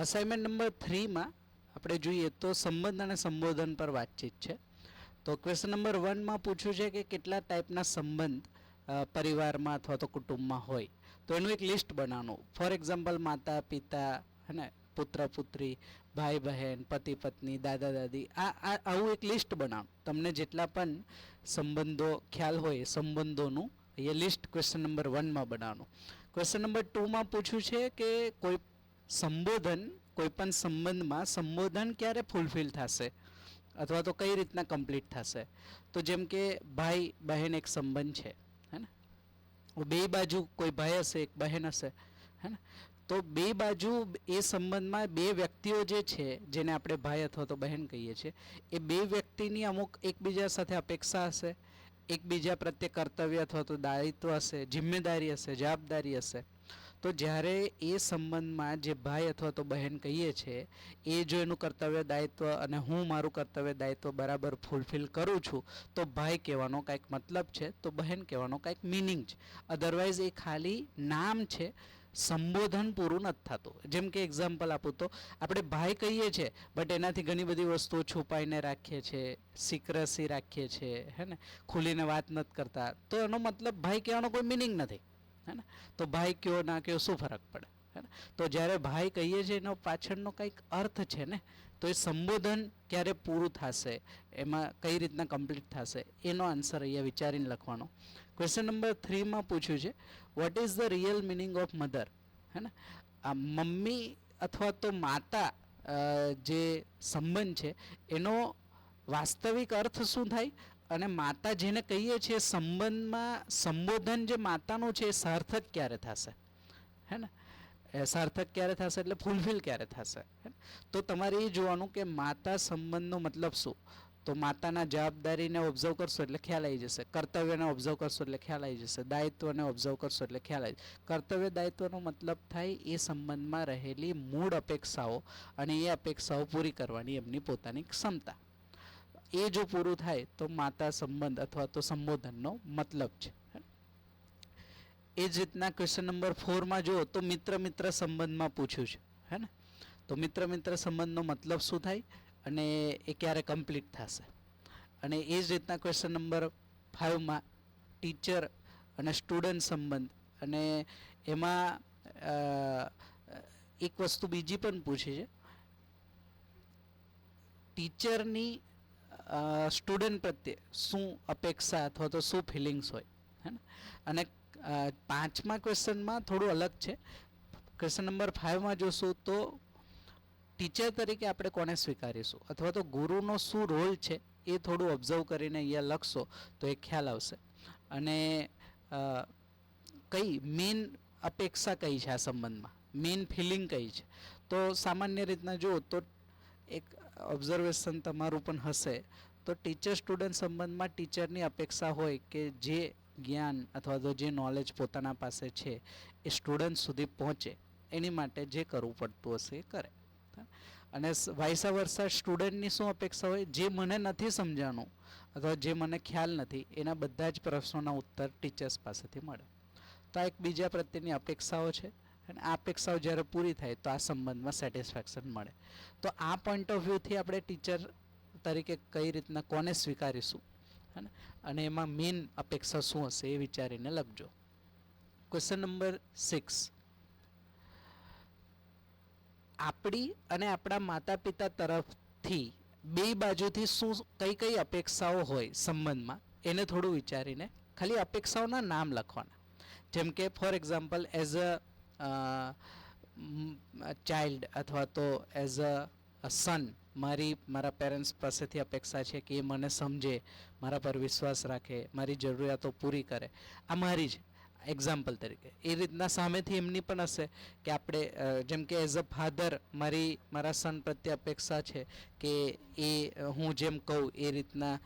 Assignment number 3 માં આપણે જોઈએ તો સંબંધ અને સંબોધન પર વાતચીત છે. તો ક્વેશ્ચન નંબર 1 માં પૂછ્યું છે કે કેટલા ટાઈપના સંબંધ પરિવારમાં અથવા તો કુટુંબમાં હોય. તો એનું એક લિસ્ટ બનાવવાનું. ફોર એક્ઝામ્પલ માતા પિતા, હે ને, પુત્ર પુત્રી, ભાઈ બહેન, પતિ પત્ની, દાદા દાદી, આવું એક લિસ્ટ બનાવવાનું. તમને જેટલા પણ સંબંધો ખ્યાલ હોય એ સંબંધોનું એ લિસ્ટ ક્વેશ્ચન નંબર 1 માં બનાવવાનું. ક્વેશ્ચન નંબર 2 માં પૂછ્યું છે કે કોઈ સંબોધન કોઈપણ સંબંધમાં સંબોધન ક્યારે ફૂલફિલ થશે અથવા તો કઈ રીતના કમ્પ્લીટ થશે. તો જેમ કે ભાઈ બહેન એક સંબંધ છે, હે ને, બે બાજુ કોઈ ભાઈ હશે એક બહેન હશે, હે ને, તો બે બાજુ એ સંબંધમાં બે વ્યક્તિઓ જે છે જેને આપણે ભાઈ અથવા તો બહેન કહીએ છીએ એ બે વ્યક્તિની અમુક એકબીજા સાથે અપેક્ષા હશે, એકબીજા પ્રત્યે કર્તવ્ય અથવા તો દાયિત્વ હશે, જિમ્મેદારી હશે, જવાબદારી હશે. તો જ્યારે એ સંબંધમાં જે ભાઈ અથવા તો બહેન કહીએ છીએ એ જો એનું કર્તવ્ય દાયિત્વ અને હું મારું કર્તવ્ય દાયિત્વ બરાબર ફૂલફિલ કરું છું તો ભાઈ કહેવાનો કાંઈક મતલબ છે, તો બહેન કહેવાનો કાંઈક મિનિંગ છે. અધરવાઇઝ એ ખાલી નામ છે, સંબોધન પૂરું નથી થતું. જેમ કે એક્ઝામ્પલ આપું તો આપણે ભાઈ કહીએ છીએ બટ એનાથી ઘણી બધી વસ્તુઓ છુપાઈને રાખીએ છીએ, સિક્રસી રાખીએ છીએ, હે ને, ખુલીને વાત નથી કરતા, તો એનો મતલબ ભાઈ કહેવાનો કોઈ મિનિંગ નથી, હે ને. તો ભાઈ કયો ના કયો શું ફરક પડે, હે ને. તો જ્યારે ભાઈ કહીએ છીએ એનો પાછળનો કંઈક અર્થ છે ને, તો એ સંબોધન ક્યારે પૂરું થશે, એમાં કઈ રીતના કમ્પ્લીટ થશે, એનો આન્સર અહીંયા વિચારીને લખવાનો. ક્વેશ્ચન નંબર 3 માં પૂછ્યું છે what is the real meaning of mother, હે ને. આ મમ્મી અથવા તો માતા જે સંબંધ છે એનો વાસ્તવિક અર્થ શું થાય અને માતા જેને કહીએ છીએ સંબંધમાં સંબોધન જે માતાનું છે એ સાર્થક ક્યારે થશે, હે ને, સાર્થક ક્યારે થશે એટલે ફૂલફિલ ક્યારે થશે. તો તમારે એ જોવાનું કે માતા સંબંધનો મતલબ શું. તો માતાના જવાબદારીને ઓબ્ઝર્વ કરશો એટલે ખ્યાલ આવી જશે, કર્તવ્યને ઓબ્ઝર્વ કરશો એટલે ખ્યાલ આવી જશે, દાયિત્વને ઓબ્ઝર્વ કરશો એટલે ખ્યાલ આવી જશે. કર્તવ્ય દાયિત્વનો મતલબ થાય એ સંબંધમાં રહેલી મૂળ અપેક્ષાઓ અને એ અપેક્ષાઓ પૂરી કરવાની એમની પોતાની ક્ષમતા. એ જો પૂરું થાય તો માતા સંબંધ અથવા તો સંબોધનનો મતલબ છે. એ જ રીતના ક્વેશ્ચન નંબર 4 માં જુઓ તો મિત્ર મિત્ર સંબંધમાં પૂછ્યું છે, હે ને. તો મિત્ર મિત્ર સંબંધનો મતલબ શું થાય અને એ ક્યારે કમ્પ્લીટ થશે. અને એ જ રીતના ક્વેશ્ચન નંબર 5 માં ટીચર અને સ્ટુડન્ટ સંબંધ, અને એમાં એક વસ્તુ બીજી પણ પૂછી છે, ટીચરની સ્ટુડન્ટ પ્રત્યે શું અપેક્ષા અથવા તો શું ફિલિંગ્સ હોય, હે ને. અને 5મા ક્વેશ્ચનમાં થોડું અલગ છે. ક્વેશ્ચન નંબર 5 માં જોશું તો ટીચર તરીકે આપણે કોને સ્વીકારીશું અથવા તો ગુરુનો શું રોલ છે એ થોડું ઓબ્ઝર્વ કરીને અહીંયા લખશો તો એ ખ્યાલ આવશે. અને કઈ મેઇન અપેક્ષા કઈ છે આ સંબંધમાં, મેઇન ફિલિંગ કઈ છે. તો સામાન્ય રીતના જુઓ તો એક ઓબ્ઝર્વેશન તમારું પણ હશે તો ટીચર સ્ટુડન્ટ સંબંધમાં ટીચરની અપેક્ષા હોય કે જે જ્ઞાન અથવા તો જે નોલેજ પોતાના પાસે છે એ સ્ટુડન્ટ સુધી પહોંચે એની માટે જે કરવું પડતું હશે એ કરે. અને વાઇસા વર્સા સ્ટુડન્ટની શું અપેક્ષા હોય, જે મને નથી સમજાણું અથવા જે મને ખ્યાલ નથી એના બધા જ પ્રશ્નોના ઉત્તર ટીચર્સ પાસેથી મળે. તો આ એક બીજા પ્રત્યેની અપેક્ષાઓ છે અને આ અપેક્ષાઓ જ્યારે પૂરી થાય તો આ સંબંધમાં સેટિસ્ફેક્શન મળે. તો આ પોઈન્ટ ઓફ વ્યૂથી આપણે ટીચર તરીકે કઈ રીતના કોને સ્વીકારીશું અને એમાં મેઇન અપેક્ષા શું હશે એ વિચારીને લખજો. ક્વેશ્ચન નંબર 6, આપણી અને આપણા માતા પિતા તરફથી બે બાજુથી શું કઈ કઈ અપેક્ષાઓ હોય સંબંધમાં એને થોડું વિચારીને ખાલી અપેક્ષાઓના નામ લખવાના. જેમ કે for example as a child અથવા તો એઝ અ સન મારા પેરેન્ટ્સ પાસેથી અપેક્ષા છે કે એ મને સમજે, મારા પર વિશ્વાસ રાખે, મારી જરૂરિયાતો પૂરી કરે. આ મારી જ એક્ઝામ્પલ તરીકે. એ રીતના સામેથી એમની પણ હશે કે આપણે જેમ કે એઝ અ ફાધર મારા સન પ્રત્યે અપેક્ષા છે કે એ હું જેમ કહું એ રીતના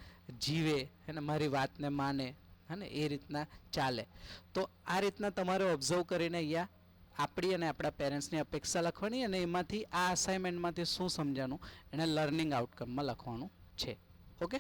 જીવે, અને મારી વાતને માને, અને એ રીતના ચાલે. તો આ રીતના તમારે ઓબ્ઝર્વ કરીને અહીંયા આપણી અને આપણા પેરેન્ટ્સની અપેક્ષા લખવાની અને એમાંથી આ અસાઇનમેન્ટમાંથી શું સમજાનું એને લર્નિંગ આઉટકમમાં લખવાનું છે. ઓકે.